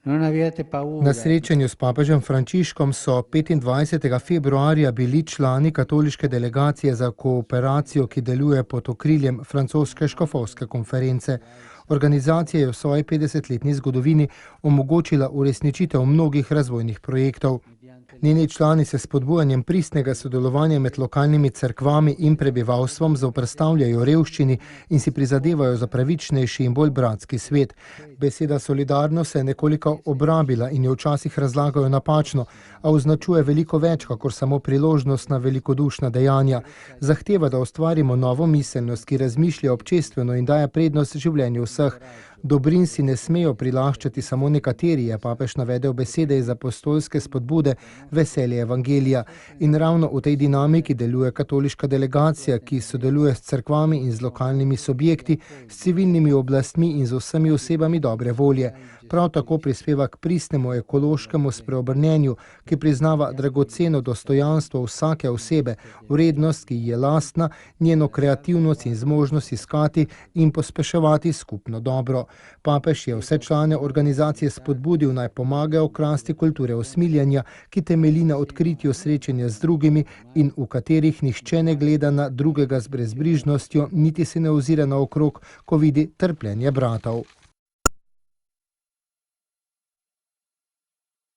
Na srečanju s papežem Frančiškom so 25. februarja bili člani katoliške delegacije za kooperacijo, ki deluje pod okriljem francoske škofovske konference. Organizacija je v svoji 50-letni zgodovini omogočila uresničitev mnogih razvojnih projektov. Njeni člani se s spodbujanjem pristnega sodelovanja med lokalnimi cerkvami in prebivalstvom zoperstavljajo revščini in si prizadevajo za pravičnejši in bolj bratski svet. Beseda solidarnost se je nekoliko obrabila in jo včasih razlagajo napačno, a označuje veliko več, kakor samo priložnost na velikodušna dejanja. Zahteva, da ustvarimo novo miselnost, ki razmišlja občestveno in daje prednost življenju vseh. Dobrin si ne smejo prilaščati samo nekateri, je papež navedel besede iz apostolske spodbude Veselje evangelija. In ravno v tej dinamiki deluje katoliška delegacija, ki sodeluje s cerkvami in z lokalnimi subjekti, s civilnimi oblastmi in z vsemi osebami dobre volje. Prav tako prispeva k pristnemu ekološkemu spreobrnenju, ki priznava dragoceno dostojanstvo vsake osebe, vrednost, ki ji je lastna, njeno kreativnost in zmožnost iskati in pospeševati skupno dobro. Papež je vse člane organizacije spodbudil, naj pomagajo krasti kulture usmiljenja, ki temelji na odkritju srečanja z drugimi in v katerih nihče ne gleda na drugega z brezbrižnostjo, niti se ne ozira naokrog, ko vidi trpljenje bratov.